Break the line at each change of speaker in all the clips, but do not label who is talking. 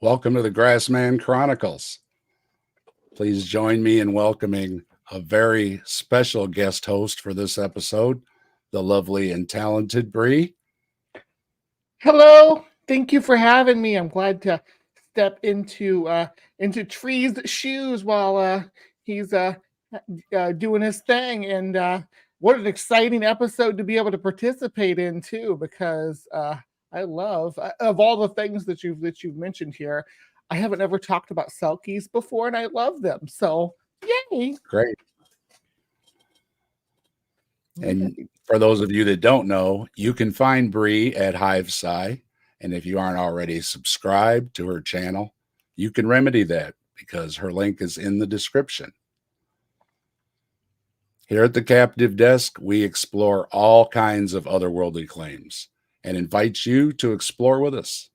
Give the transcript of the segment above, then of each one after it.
Welcome to the Grassman Chronicles. Please join me in welcoming a very special guest host for this episode, the lovely and talented Bree.
Hello, thank you for having me. I'm glad to step into Trees' shoes while he's doing his thing. And what an exciting episode to be able to participate in too, because I love of all the things that you've mentioned here. I haven't ever talked about Selkies before, and I love them. So yay!
Great. And for those of you that don't know, you can find Bree at Hivesci. And if you aren't already subscribed to her channel, you can remedy that because her link is in the description. Here at the Captive Desk, we explore all kinds of otherworldly claims and invite you to explore with us.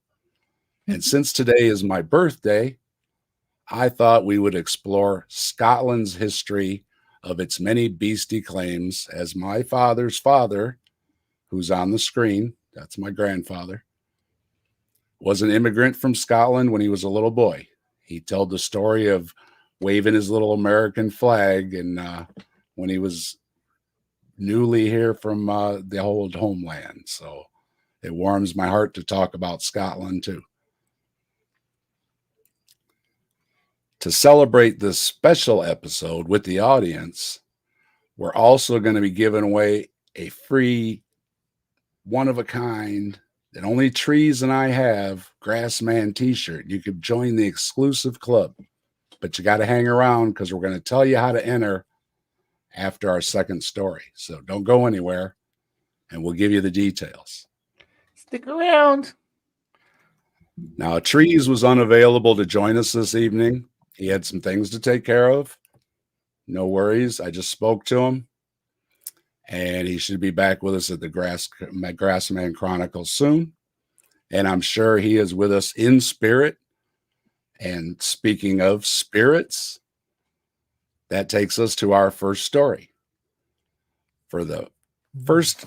And since today is my birthday, I thought we would explore Scotland's history of its many beastie claims, as my father's father, who's on the screen, that's my grandfather, was an immigrant from Scotland when he was a little boy. He told the story of waving his little American flag and when he was newly here from the old homeland. So it warms my heart to talk about Scotland too. To celebrate this special episode with the audience, we're also going to be giving away a free, one-of-a-kind, that only Trees and I have, Grassman t-shirt. You could join the exclusive club, but you got to hang around because we're going to tell you how to enter after our second story. So don't go anywhere, and we'll give you the details.
Stick around.
Now, Trees was unavailable to join us this evening. He had some things to take care of. No worries. I just spoke to him, and he should be back with us at the Grassman Chronicles soon. And I'm sure he is with us in spirit. And speaking of spirits, that takes us to our first story. For the first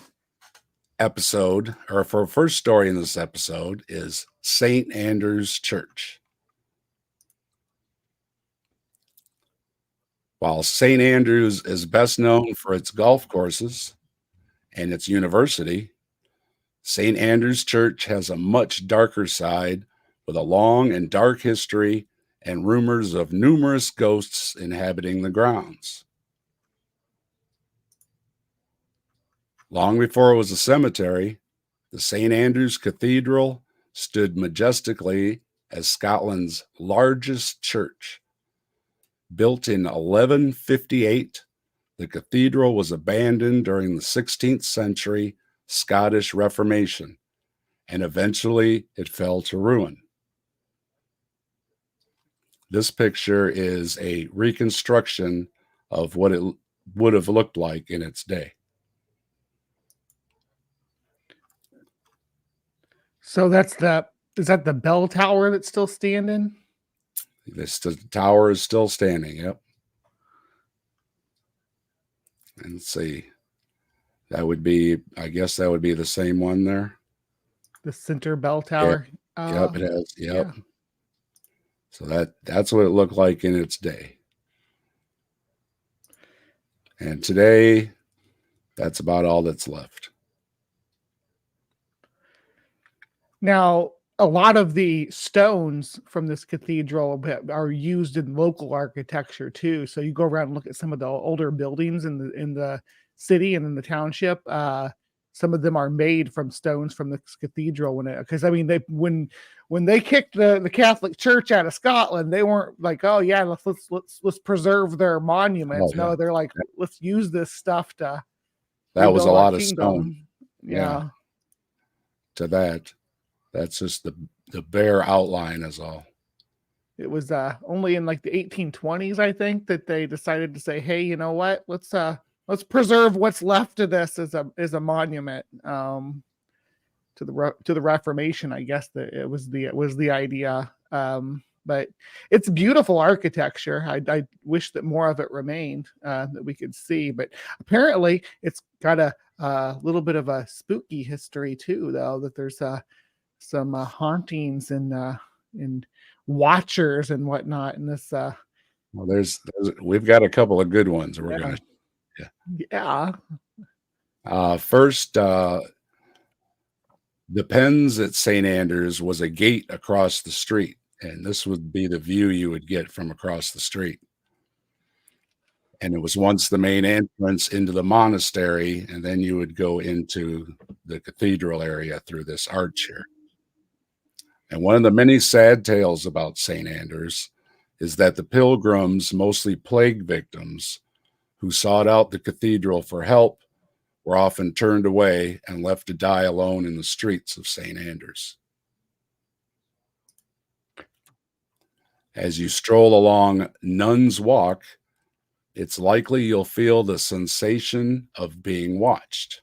episode, or for first story in this episode, is St. Andrew's Church. While St. Andrews is best known for its golf courses and its university, St. Andrew's Church has a much darker side with a long and dark history and rumors of numerous ghosts inhabiting the grounds. Long before it was a cemetery, the St. Andrew's Cathedral stood majestically as Scotland's largest church. Built in 1158, the cathedral was abandoned during the 16th century Scottish Reformation, and eventually it fell to ruin. This picture is a reconstruction of what it would have looked like in its day.
So is that the bell tower that's still standing?
The tower is still standing, yep. And let's see. That would be, I guess that would be the same one there.
The center bell tower.
Yep, it has. Yep. Yeah. So that's what it looked like in its day. And today, that's about all that's left.
Now, a lot of the stones from this cathedral are used in local architecture too. So you go around and look at some of the older buildings in the city and in the township. Some of them are made from stones from this cathedral. When they kicked the Catholic Church out of Scotland, they weren't like, oh yeah, let's preserve their monuments. Oh, yeah. No, they're like, let's use this stuff to.
That was a lot of stone.
Yeah.
To that. That's just the bare outline is all.
It was only in like the 1820s, I think, that they decided to say, hey, you know what? Let's preserve what's left of this as a monument to the Reformation. I guess that it was the idea. But it's beautiful architecture. I wish that more of it remained that we could see. But apparently, it's got a little bit of a spooky history too, though. That there's some hauntings and watchers and whatnot in this.
Well, we've got a couple of good ones we're
Yeah.
going to.
Yeah.
First, the Pens at St. Andrews was a gate across the street, and this would be the view you would get from across the street. And it was once the main entrance into the monastery, and then you would go into the cathedral area through this arch here. And one of the many sad tales about St. Andrews is that the pilgrims, mostly plague victims, who sought out the cathedral for help, were often turned away and left to die alone in the streets of St. Andrews. As you stroll along Nun's Walk, it's likely you'll feel the sensation of being watched.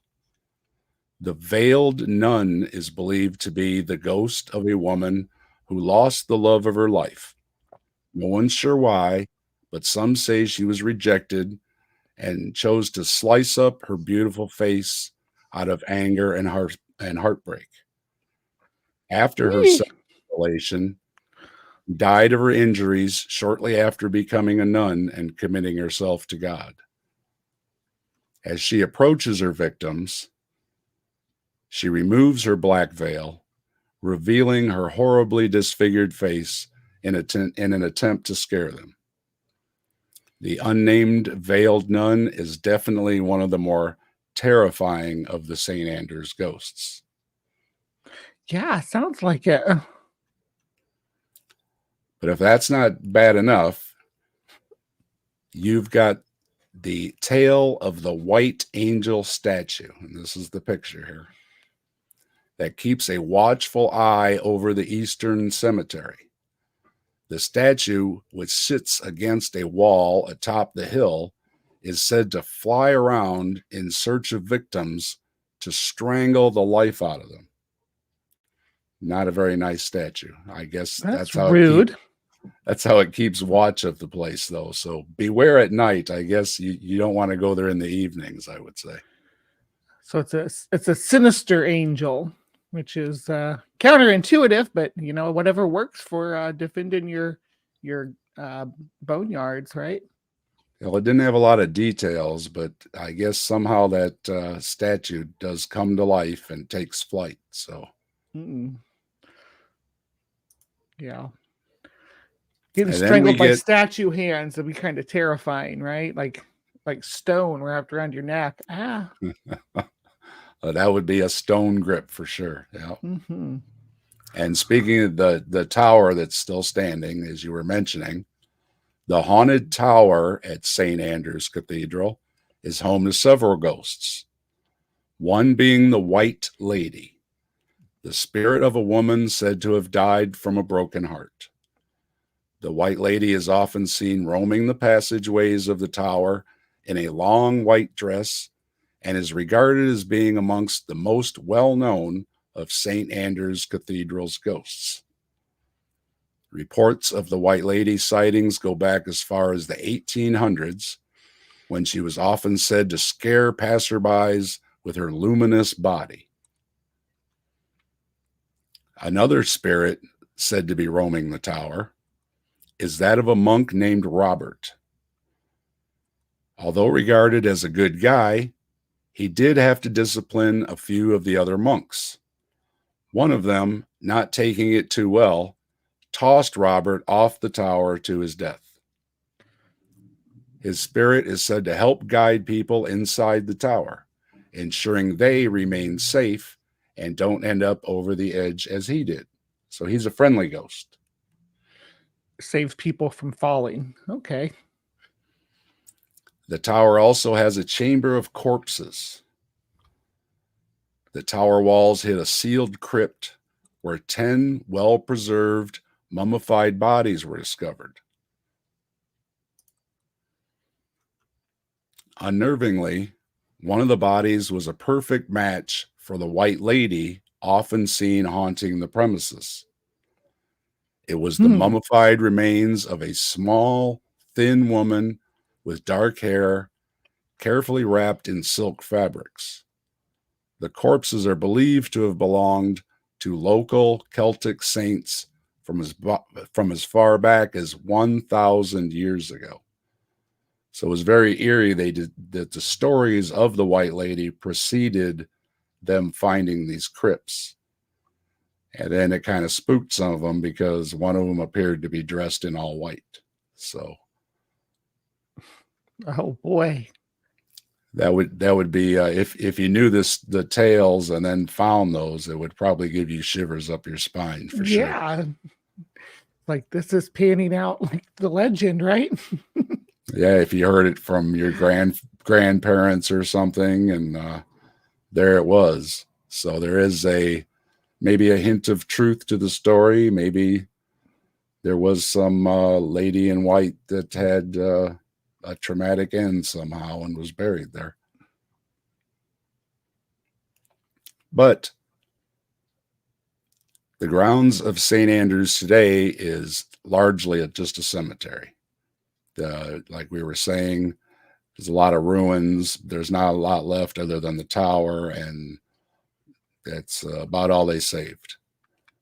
The veiled nun is believed to be the ghost of a woman who lost the love of her life. No one's sure why, but some say she was rejected and chose to slice up her beautiful face out of anger and heartbreak. After her self-immolation, died of her injuries shortly after becoming a nun and committing herself to God. As she approaches her victims, she removes her black veil, revealing her horribly disfigured face in an attempt to scare them. The unnamed veiled nun is definitely one of the more terrifying of the St. Andrews ghosts.
Yeah, sounds like it.
But if that's not bad enough, you've got the tale of the white angel statue, and this is the picture here, that keeps a watchful eye over the eastern cemetery. The statue, which sits against a wall atop the hill, is said to fly around in search of victims to strangle the life out of them. Not a very nice statue. I guess
That's
how
rude.
that's how it keeps watch of the place, though. So beware at night. I guess you don't want to go there in the evenings, I would say.
So it's a sinister angel, which is counterintuitive, but whatever works for defending your boneyards, right?
Well, it didn't have a lot of details, but I guess somehow that statue does come to life and takes flight. So,
yeah, getting strangled by statue hands would be kind of terrifying, right? Like stone wrapped around your neck. Ah,
that would be a stone grip for sure. Yeah. And speaking of the tower that's still standing, as you were mentioning, the haunted tower at St. Andrews Cathedral is home to several ghosts, one being the White Lady, the spirit of a woman said to have died from a broken heart. The White Lady is often seen roaming the passageways of the tower in a long white dress and is regarded as being amongst the most well-known of St. Andrews Cathedral's ghosts. Reports of the White Lady sightings go back as far as the 1800s, when she was often said to scare passerbys with her luminous body. Another spirit said to be roaming the tower is that of a monk named Robert. Although regarded as a good guy, he did have to discipline a few of the other monks. One of them, not taking it too well, tossed Robert off the tower to his death. His spirit is said to help guide people inside the tower, ensuring they remain safe and don't end up over the edge as he did. So he's a friendly ghost.
Saves people from falling. Okay.
The tower also has a chamber of corpses. The tower walls hit a sealed crypt where 10 well-preserved mummified bodies were discovered. Unnervingly, one of the bodies was a perfect match for the White Lady often seen haunting the premises. It was the mummified remains of a small, thin woman with dark hair, carefully wrapped in silk fabrics. The corpses are believed to have belonged to local Celtic saints from as far back as 1,000 years ago. So it was very eerie that the stories of the White Lady preceded them finding these crypts. And then it kind of spooked some of them because one of them appeared to be dressed in all white. So,
oh boy,
that would be if you knew the tales and then found those, it would probably give you shivers up your spine for sure.
Yeah, like this is panning out like the legend, right?
Yeah, if you heard it from your grandparents or something, and there it was. So there is maybe a hint of truth to the story. Maybe there was some lady in white that had a traumatic end somehow and was buried there. But the grounds of St. Andrews today is largely just a cemetery. Like we were saying, there's a lot of ruins. There's not a lot left other than the tower, and that's about all they saved.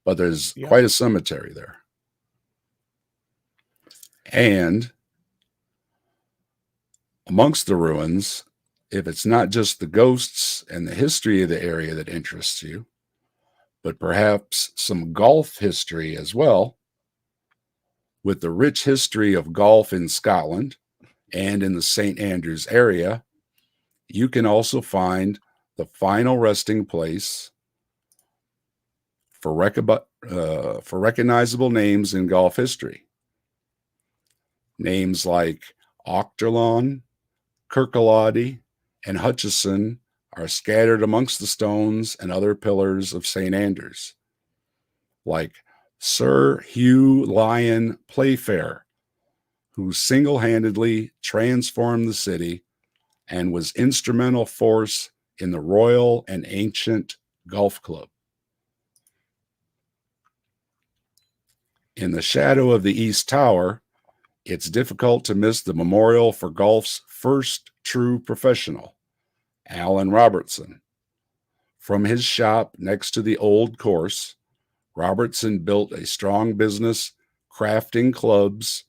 But there's quite a cemetery there. And amongst the ruins, if it's not just the ghosts and the history of the area that interests you, but perhaps some golf history as well, with the rich history of golf in Scotland and in the St. Andrews area, you can also find the final resting place for recognizable names in golf history. Names like Auchterlawn, Kirkalody, and Hutchison are scattered amongst the stones and other pillars of St. Andrews, like Sir Hugh Lyon Playfair, who single-handedly transformed the city and was instrumental force in the Royal and Ancient Golf Club. In the shadow of the East Tower, it's difficult to miss the memorial for golf's first true professional, Alan Robertson. From his shop next to the old course, Robertson built a strong business crafting clubs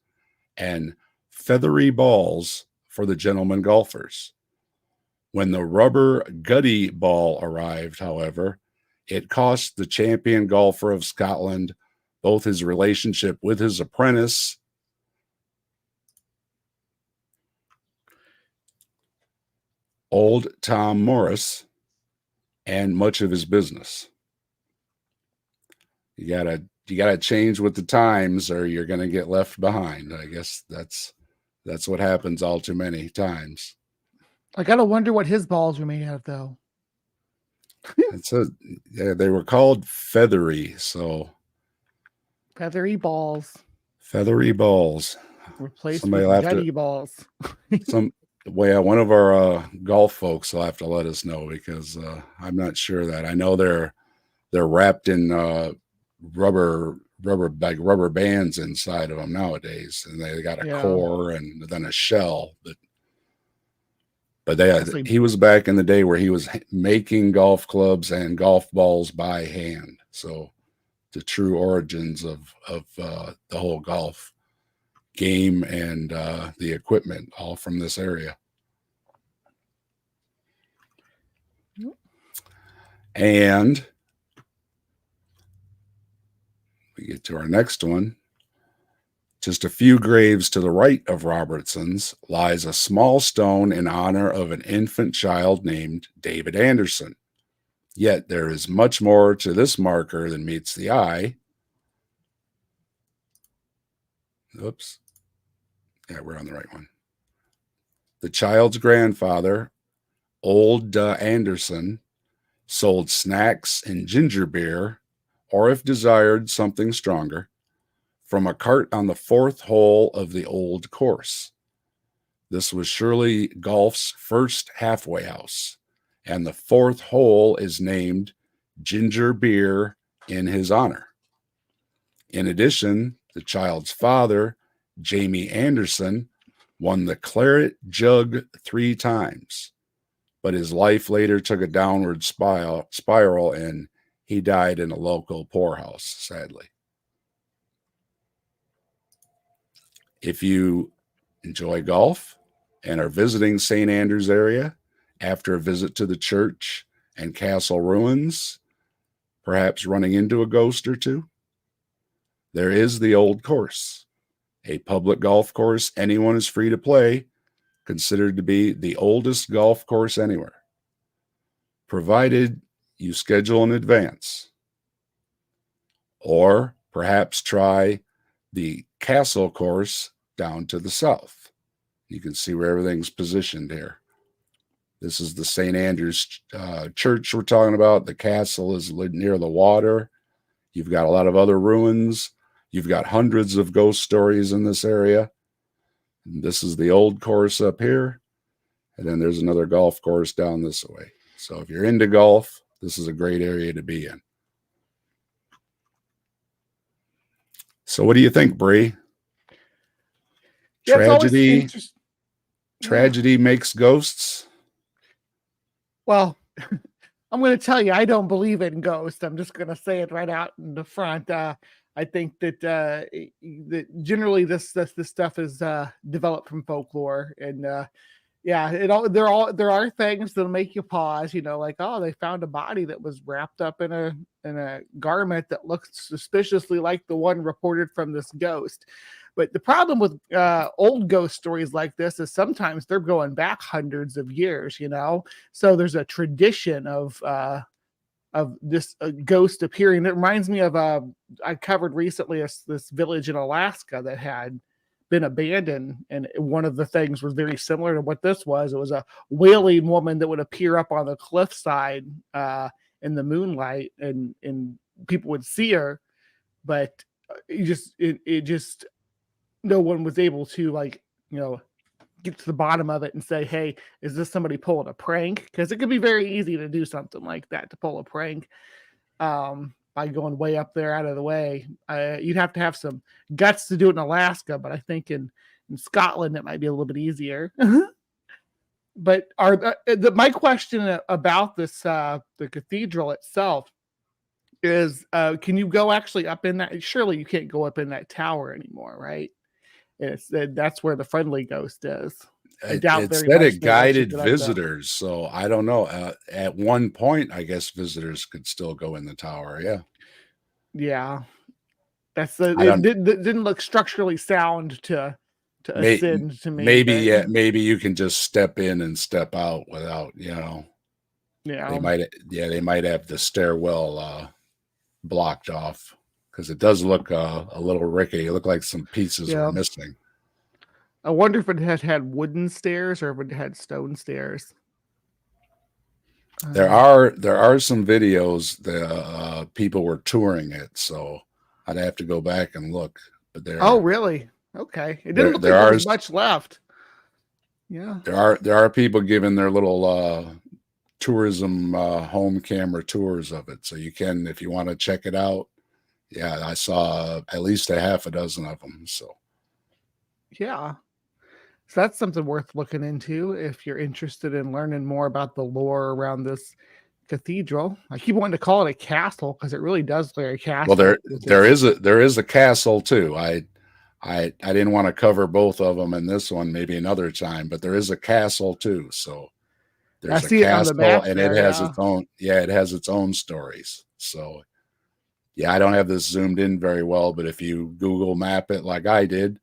and feathery balls for the gentlemen golfers. When the rubber gutty ball arrived, however, it cost the champion golfer of Scotland both his relationship with his apprentice Old Tom Morris and much of his business. You gotta change with the times or you're gonna get left behind. I guess that's what happens all too many times.
I gotta wonder what his balls were made out of, though.
They were called feathery, so
Feathery balls.
Feathery balls.
Replaced with gutty balls.
One of our golf folks will have to let us know because I'm not sure that. I know they're wrapped in rubber bands inside of them nowadays, and they got a core and then a shell. But he was back in the day where he was making golf clubs and golf balls by hand. So the true origins of the whole golf game and the equipment all from this area. And we get to our next one. Just a few graves to the right of Robertson's lies a small stone in honor of an infant child named David Anderson. Yet there is much more to this marker than meets the eye. Oops. Yeah, we're on the right one. The child's grandfather, Old Anderson, sold snacks and ginger beer, or if desired, something stronger, from a cart on the fourth hole of the old course. This was surely golf's first halfway house, and the fourth hole is named Ginger Beer in his honor. In addition, the child's father, Jamie Anderson, won the Claret Jug 3 times, but his life later took a downward spiral and he died in a local poorhouse, sadly. If you enjoy golf and are visiting St. Andrews area after a visit to the church and castle ruins, perhaps running into a ghost or two, there is the old course, a public golf course anyone is free to play, considered to be the oldest golf course anywhere, provided you schedule in advance. Or perhaps try the castle course down to the south. You can see where everything's positioned here. This is the St. Andrews church we're talking about. The castle is near the water. You've got a lot of other ruins. You've got hundreds of ghost stories in this area. And this is the old course up here. And then there's another golf course down this way. So if you're into golf, this is a great area to be in. So what do you think, Bree?
Yeah,
Tragedy makes ghosts?
Well, I'm going to tell you, I don't believe in ghosts. I'm just going to say it right out in the front. I think that that generally this stuff is developed from folklore, and there are things that'll make you pause. Like, oh, they found a body that was wrapped up in a garment that looks suspiciously like the one reported from this ghost. But the problem with old ghost stories like this is sometimes they're going back hundreds of years, So there's a tradition of this ghost appearing. It reminds me of I covered recently this village in Alaska that had been abandoned, and one of the things was very similar to what this was. It was a wailing woman that would appear up on the cliffside in the moonlight, and people would see her, but it just no one was able to get to the bottom of it and say, hey, is this somebody pulling a prank? Because it could be very easy to do something like that, to pull a prank by going way up there out of the way. You'd have to have some guts to do it in Alaska, but I think in Scotland it might be a little bit easier. But my question about this the cathedral itself is, can you go actually up in that? Surely you can't go up in that tower anymore, right? That's where the friendly ghost is. I doubt
it
very
said
much
it guided visitors, so I don't know. At one point, I guess visitors could still go in the tower.
Yeah. It didn't look structurally sound to ascend to me.
Maybe you can just step in and step out without,
Yeah.
They might have the stairwell blocked off, because it does look a little rickety. It looked like some pieces were missing.
I wonder if it had wooden stairs or if it had stone stairs.
There are some videos that people were touring it, so I'd have to go back and look. But
oh, really? Okay, it didn't look like there was much left. Yeah,
there are people giving their little tourism home camera tours of it, so you can, if you want to check it out. Yeah, I saw at least a half a dozen of them. So
yeah. So that's something worth looking into if you're interested in learning more about the lore around this cathedral. I keep wanting to call it a castle because it really does look like a castle.
Well, there is a castle too. I didn't want to cover both of them in this one, maybe another time, but there is a castle too. So there's a castle, and it has its own. Yeah, it has its own stories. So yeah, I don't have this zoomed in very well, but if you Google map it like I did,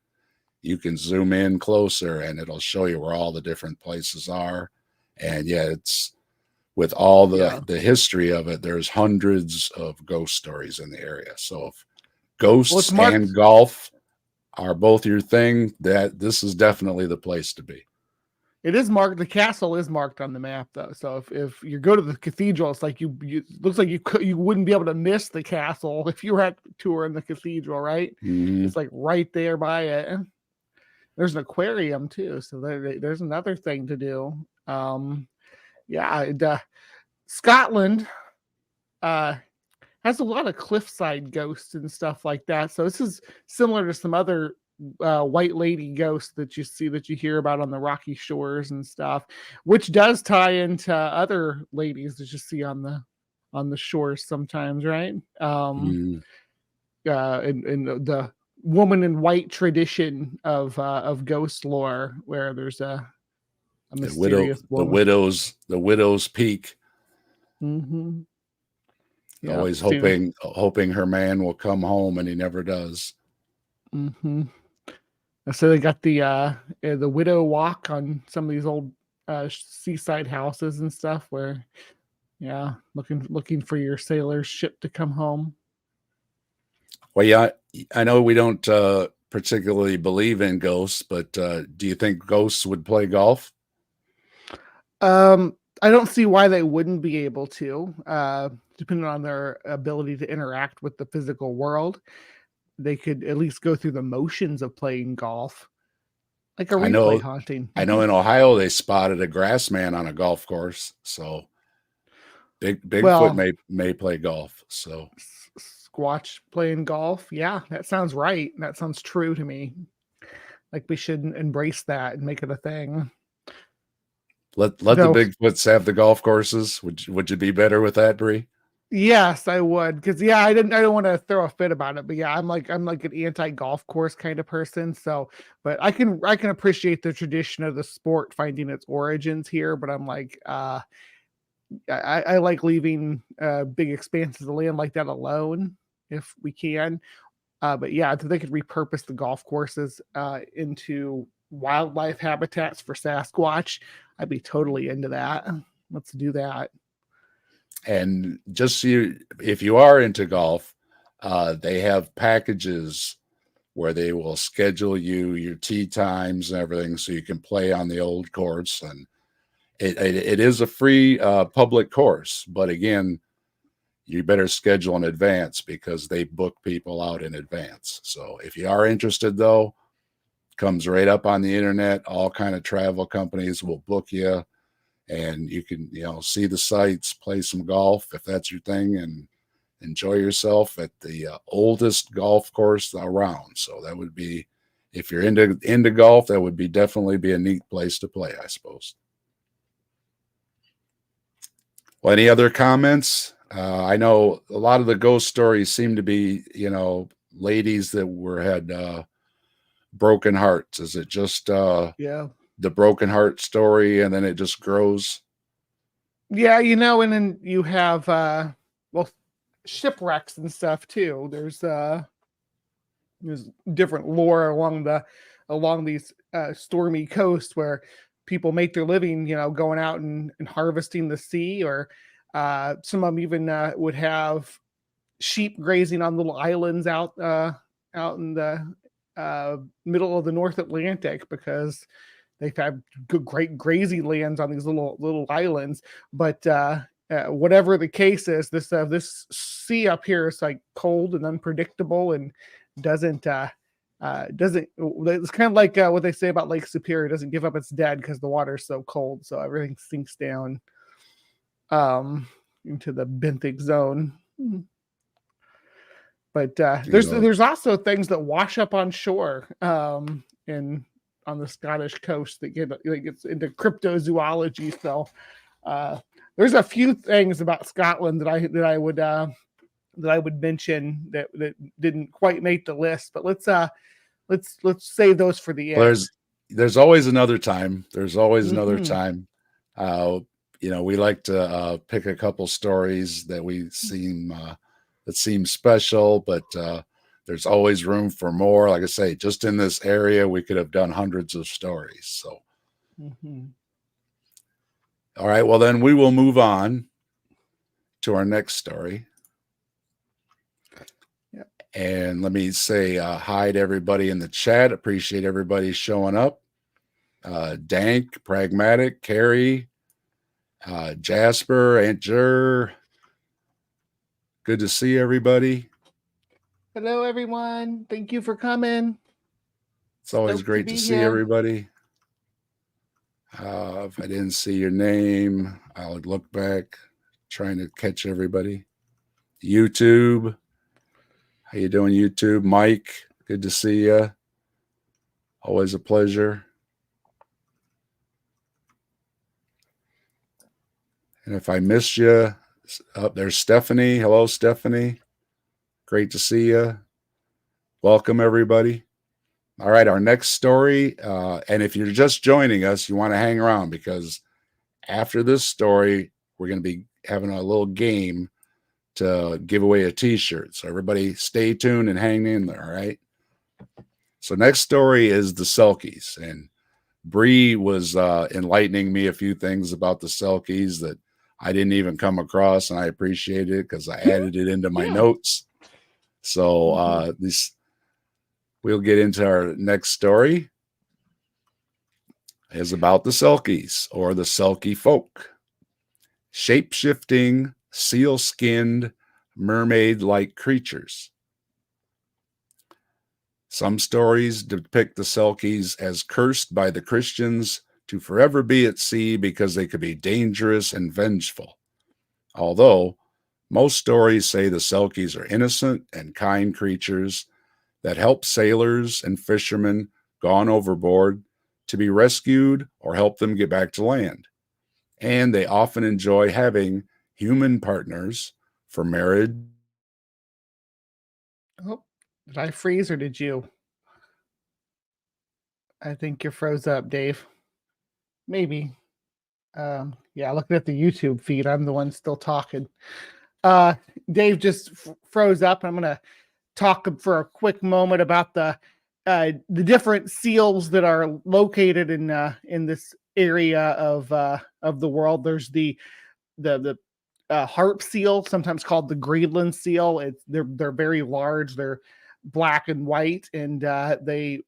you can zoom in closer and it'll show you where all the different places are. And yeah, it's with all the history of it, there's hundreds of ghost stories in the area. So if ghosts and golf are both your thing, this is definitely the place to be.
It is marked. The castle is marked on the map, though. So if you go to the cathedral, it's like looks like you wouldn't be able to miss the castle if you were at touring the cathedral, right?
Mm-hmm.
It's like right there by it. There's an aquarium too, so there's another thing to do. Scotland has a lot of cliffside ghosts and stuff like that. So this is similar to some other white lady ghosts that you hear about on the rocky shores and stuff, which does tie into other ladies that you see on the shores sometimes, right? And the woman in white tradition of ghost lore, where there's a mysterious woman.
The widow's peak.
Mm-hmm. Yeah,
Always hoping her man will come home, and he never does.
Mm-hmm. So they got the widow walk on some of these old seaside houses and stuff, where looking for your sailor's ship to come home.
Well, yeah, I know we don't particularly believe in ghosts, but do you think ghosts would play golf?
I don't see why they wouldn't be able to, depending on their ability to interact with the physical world. They could at least go through the motions of playing golf, like a
I
replay
know,
haunting.
I know in Ohio they spotted a Grassman on a golf course, so Bigfoot
Well,
may play golf. So
Squatch playing golf. Yeah, that sounds right. That sounds true to me. Like we should embrace that and make it a thing.
let the
Though,
Bigfoots have the golf courses. Would you be better with that, Bree?
yes, I would. Because I don't want to throw a fit about it, but yeah, I'm like an anti golf course kind of person. So, but I can appreciate the tradition of the sport finding its origins here. But I'm like, I like leaving big expanses of land like that alone if we can. But yeah, if they could repurpose the golf courses into wildlife habitats for Sasquatch, I'd be totally into that. Let's do that.
And just so if you are into golf, they have packages where they will schedule you your tee times and everything so you can play on the old course. And it is a free public course, but again, you better schedule in advance because they book people out in advance. So if you are interested, though, comes right up on the internet. All kind of travel companies will book you, and you can see the sights, play some golf if that's your thing, and enjoy yourself at the oldest golf course around. So that would be, if you're into golf, that would be definitely be a neat place to play, I suppose. Well, any other comments? I know a lot of the ghost stories seem to be, ladies that had broken hearts. Is it just
Yeah.
the broken heart story, and then it just grows?
Yeah, and then you have shipwrecks and stuff too. There's different lore along these stormy coasts where people make their living, going out and harvesting the sea, or some of them even would have sheep grazing on little islands out in the middle of the North Atlantic, because they've had great grazing lands on these little islands. But whatever the case is, this sea up here is like cold and unpredictable, and doesn't it's kind of like what they say about Lake Superior, doesn't give up its dead because the water is so cold, so everything sinks down into the benthic zone. But there's also things that wash up on shore on the Scottish coast that gets into cryptozoology. So there's a few things about Scotland that I would mention that didn't quite make the list. But let's save those for the end.
There's always another time. There's always another
Mm-hmm.
time. We like to pick a couple stories that seem special, but there's always room for more. Like I say, just in this area, we could have done hundreds of stories. So, All right, well then we will move on to our next story.
Yep.
And let me say hi to everybody in the chat. Appreciate everybody showing up. Dank, Pragmatic, Carrie, Jasper, Aunt Jer. Good to see everybody.
Hello, everyone. Thank you for coming.
It's always great to see everybody. If I didn't see your name, I would look back, trying to catch everybody. YouTube. How you doing, YouTube? Mike, good to see you. Always a pleasure. And if I missed you, there's Stephanie. Hello, Stephanie. Great to see you. Welcome, everybody. All right, our next story. And if you're just joining us, you want to hang around because after this story, we're going to be having a little game to give away a t-shirt. So everybody stay tuned and hang in there, all right? So next story is the Selkies. And Bree was enlightening me a few things about the Selkies that I didn't even come across, and I appreciate it because I added it into my notes. So we'll get into our next story. Is about the Selkies or the Selkie folk. Shape-shifting, seal-skinned, mermaid-like creatures. Some stories depict the Selkies as cursed by the Christians to forever be at sea because they could be dangerous and vengeful. Although most stories say the Selkies are innocent and kind creatures that help sailors and fishermen gone overboard to be rescued or help them get back to land. And they often enjoy having human partners for marriage.
Oh, did I freeze or did you? I think you froze up, Dave. Maybe. Yeah, looking at the YouTube feed, I'm the one still talking. Dave just froze up. I'm gonna talk for a quick moment about the different seals that are located in this area of the world. There's the harp seal, sometimes called the Greenland seal. They're very large. They're black and white, and they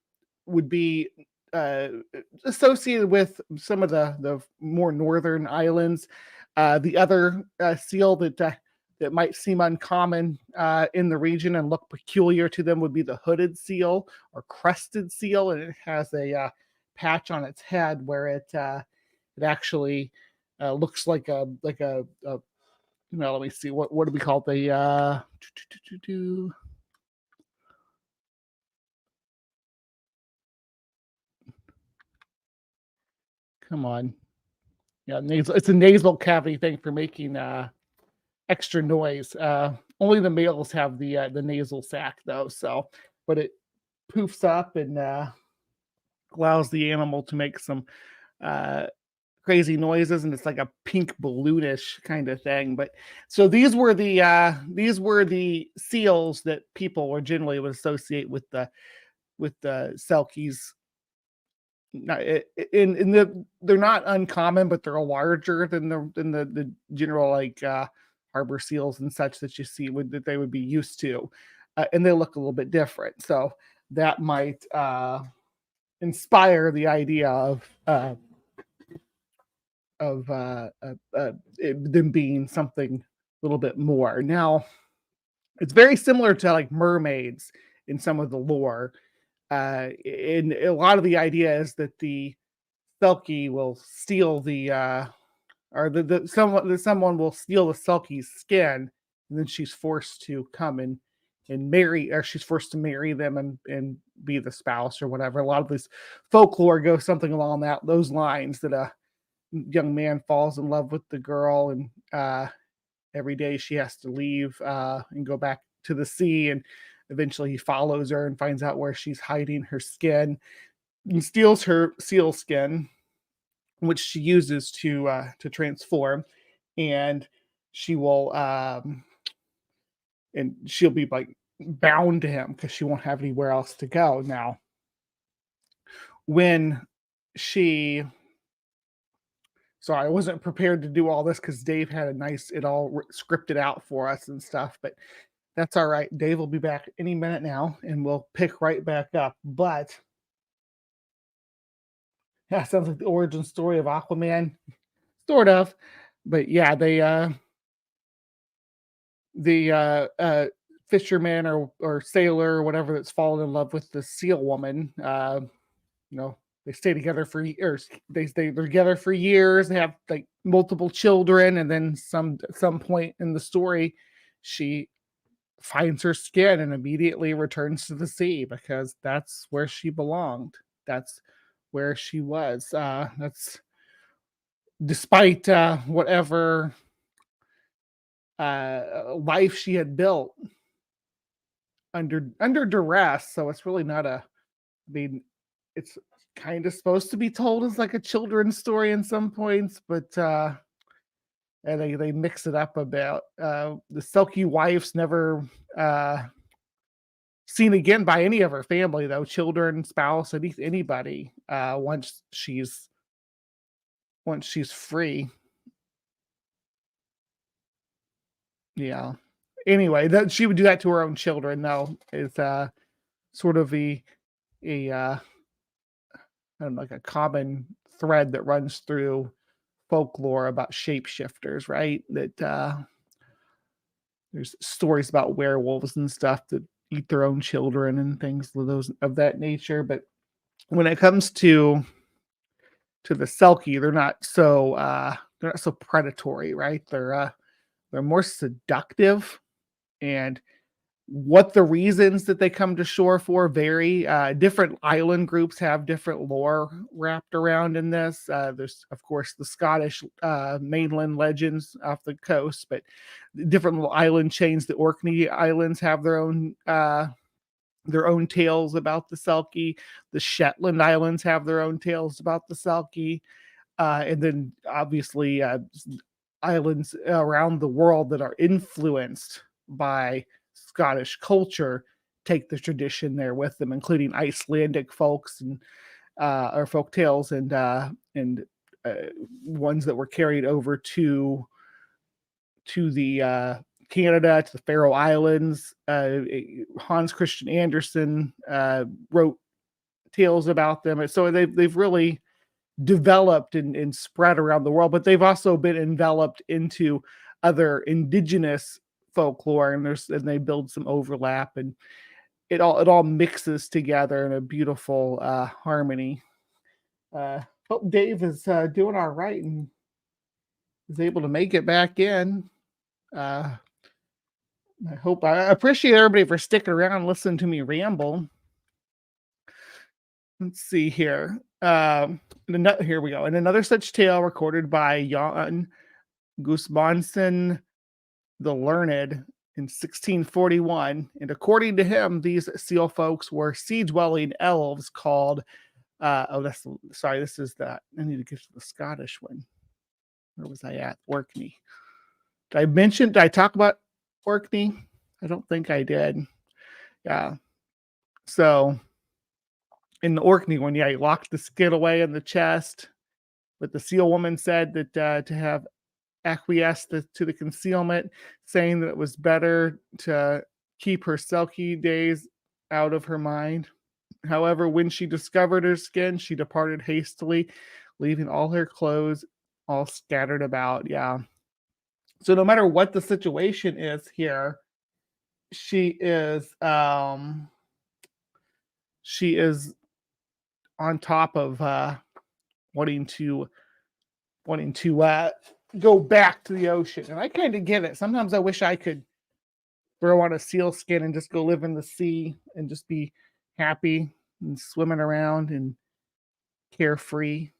would be uh, associated with some of the more northern islands. The other seal that might seem uncommon in the region and look peculiar to them would be the hooded seal or crested seal, and it has a patch on its head where it actually looks like a let me see what do we call it? Come on. Yeah, nasal. It's a nasal cavity thing for making extra noise. Only the males have the nasal sac though, so but it poofs up and allows the animal to make some uh crazy noises, and it's like a pink balloonish kind of thing. But so these were the seals that people generally would associate with the Selkies. Not in the they're not uncommon, but they're larger than the general like harbor seals and such that you see that they would be used to, and they look a little bit different. So that might inspire the idea of them being something a little bit more. Now, it's very similar to like mermaids in some of the lore. And a lot of the idea is that the Selkie will steal or someone will steal the Selkie's skin, and then she's forced to come and marry, or she's forced to marry them and be the spouse or whatever. A lot of this folklore goes something along those lines, that a young man falls in love with the girl, and every day she has to leave and go back to the sea, and eventually he follows her and finds out where she's hiding her skin and steals her seal skin, which she uses to transform, and she will and she'll be like bound to him because she won't have anywhere else to go. Now, when she sorry, I wasn't prepared to do all this because Dave had it all scripted out for us and stuff, but that's all right. Dave will be back any minute now, and we'll pick right back up. But yeah, sounds like the origin story of Aquaman, sort of. But yeah, the fisherman or sailor or whatever that's fallen in love with the seal woman, you know, they stay together for years. They're together for years. They have like multiple children, and then some point in the story, she finds her skin and immediately returns to the sea because that's where she belonged. That's where she was. That's despite whatever life she had built under duress, so it's really not a I mean, it's kind of supposed to be told as like a children's story in some points, but and they mix it up a bit. The Selkie wife's never uh seen again by any of her family though, children, spouse, anybody, once she's free. Yeah. Anyway, that she would do that to her own children though, is sort of a I don't know, like a common thread that runs through folklore about shapeshifters, right? That there's stories about werewolves and stuff that eat their own children and things of those of that nature. But when it comes to the Selkie, they're not so predatory, right? They're more seductive, and what the reasons that they come to shore for vary. Different island groups have different lore wrapped around in this. There's, of course, the Scottish mainland legends off the coast, but different little island chains. The Orkney Islands have their own tales about the Selkie. The Shetland Islands have their own tales about the Selkie. And then obviously islands around the world that are influenced by Scottish culture take the tradition there with them, including Icelandic folks and or folk tales and uh, ones that were carried over to the Canada, to the Faroe Islands. Hans Christian Andersen wrote tales about them, and so they've really developed and spread around the world. But they've also been enveloped into other indigenous folklore, and they build some overlap, and it all mixes together in a beautiful harmony. Hope Dave is doing all right and is able to make it back in. Uh, I appreciate everybody for sticking around and listening to me ramble. Let's see here. Here we go. In another such tale recorded by Jan Gusmanson the Learned in 1641, and according to him, these seal folks were sea-dwelling elves called. This is that. I need to get to the Scottish one. Where was I at? Orkney. Did I talk about Orkney? I don't think I did. Yeah. So in the Orkney one, yeah, he locked the skin away in the chest, but the seal woman said that to have acquiesced to the concealment, saying that it was better to keep her Selkie days out of her mind. However, when she discovered her skin, she departed hastily, leaving all her clothes all scattered about. Yeah. So no matter what the situation is here, she is on top of wanting to go back to the ocean. And I kind of get it. Sometimes I wish I could throw on a seal skin and just go live in the sea and just be happy and swimming around and carefree.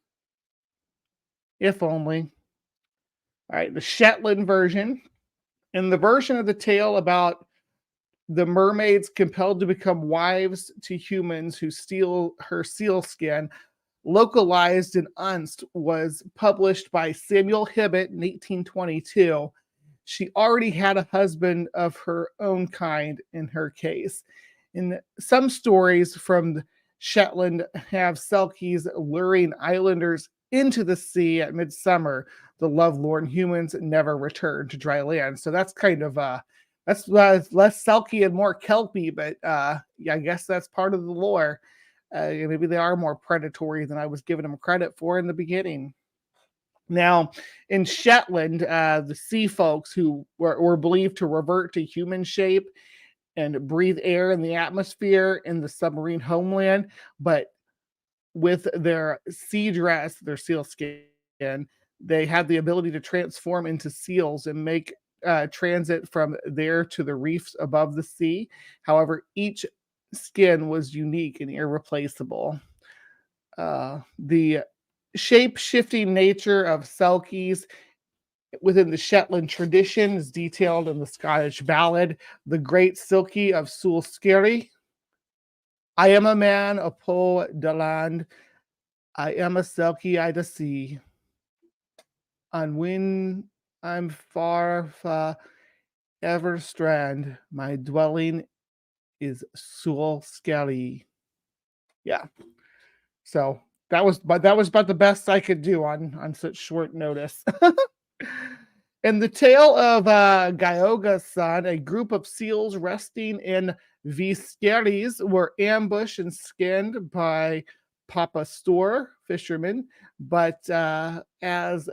If only. All right, the Shetland version. In the version of the tale about the mermaids compelled to become wives to humans who steal her seal skin, localized in Unst, was published by Samuel Hibbett in 1822. She already had a husband of her own kind in her case. In some stories from Shetland have Selkies luring islanders into the sea at midsummer. The lovelorn humans never return to dry land. So that's kind of that's less Selkie and more Kelpie, but yeah, I guess that's part of the lore. Maybe they are more predatory than I was giving them credit for in the beginning. Now, in Shetland, the sea folks who were believed to revert to human shape and breathe air in the atmosphere in the submarine homeland, but with their sea dress, their seal skin, they have the ability to transform into seals and make transit from there to the reefs above the sea. However, each skin was unique and irreplaceable. The shape-shifting nature of Selkies within the Shetland tradition is detailed in the Scottish ballad, The Great Selkie of Sulskerry. I am a man upon the land, I am a Selkie I the sea. And when I'm far ever strand, my dwelling is Sulskerry. Yeah. So that was about the best I could do on such short notice. In the tale of Gyoga's son, a group of seals resting in Viskeris were ambushed and skinned by Papa Store fishermen, but as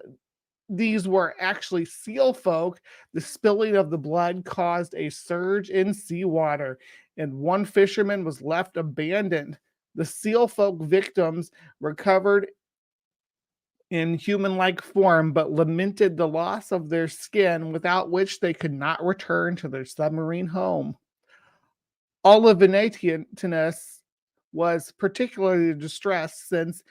these were actually seal folk, the spilling of the blood caused a surge in seawater, and one fisherman was left abandoned. The seal folk victims recovered in human-like form, but lamented the loss of their skin, without which they could not return to their submarine home. Olivinatianus was particularly distressed since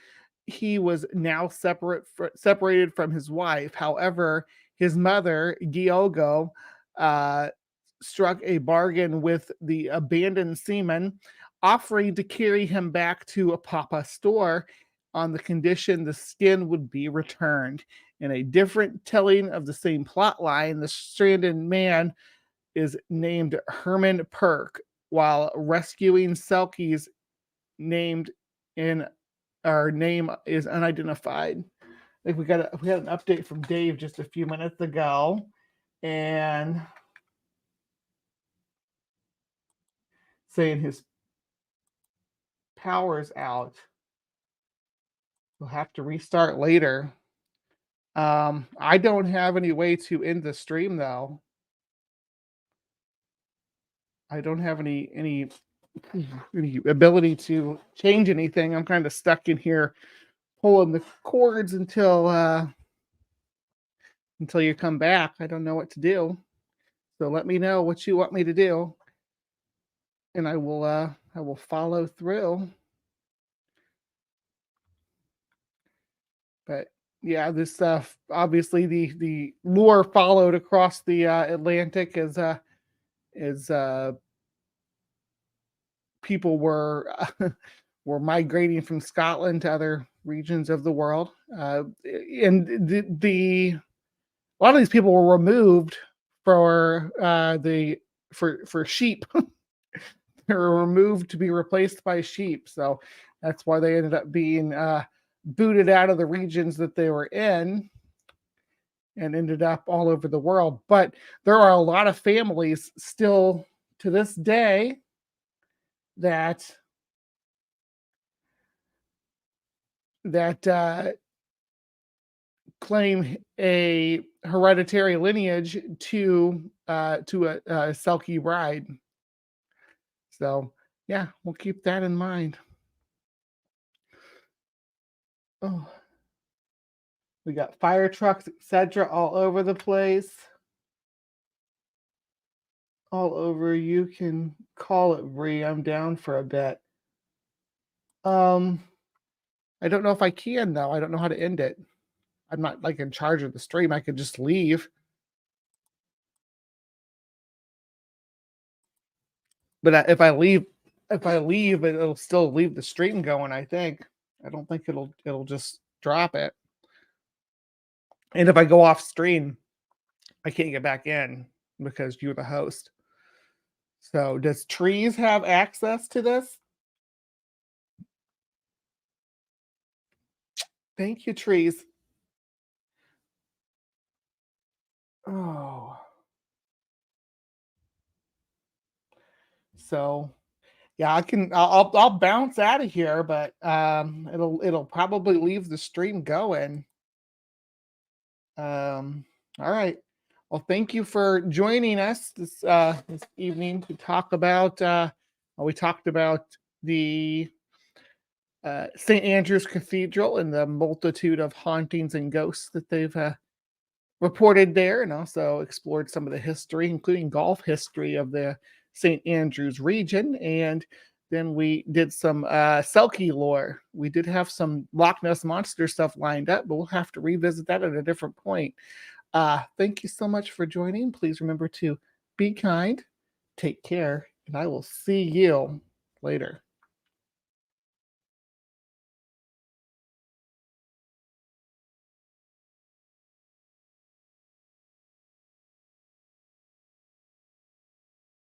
he was now separated from his wife. However, his mother, Giogo, uh, struck a bargain with the abandoned seaman, offering to carry him back to a Papa Store on the condition the skin would be returned. In a different telling of the same plot line, the stranded man is named Herman Perk, while rescuing Selkies named in our name is unidentified. Like we had an update from Dave just a few minutes ago, and saying his power's out. We'll have to restart later. I don't have any way to end the stream though. I don't have any ability to change anything. I'm kind of stuck in here pulling the cords until you come back. I don't know what to do. So let me know what you want me to do, and I will follow through. But yeah, this stuff obviously the lure followed across the Atlantic as people were were migrating from Scotland to other regions of the world, and a lot of these people were removed for sheep. They were removed to be replaced by sheep, so that's why they ended up being booted out of the regions that they were in and ended up all over the world. But there are a lot of families still to this day that claim a hereditary lineage to a Selkie bride. So yeah, we'll keep that in mind. Oh, we got fire trucks, etc., all over the place. All over. You can call it Bree. I'm down for a bit. I don't know if I can though. I don't know how to end it. I'm not like in charge of the stream. I could just leave. But if I leave, it'll still leave the stream going, I think. I don't think it'll just drop it. And if I go off stream, I can't get back in because you're the host. So does Trees have access to this? Thank you, Trees. Oh. So yeah, I'll bounce out of here, but it'll probably leave the stream going. All right. Well, thank you for joining us this evening to talk about we talked about the St. Andrew's Cathedral and the multitude of hauntings and ghosts that they've reported there, and also explored some of the history, including golf history of the St. Andrews region. And then we did some Selkie lore. We did have some Loch Ness Monster stuff lined up, but we'll have to revisit that at a different point. Thank you so much for joining. Please remember to be kind, take care, and I will see you later.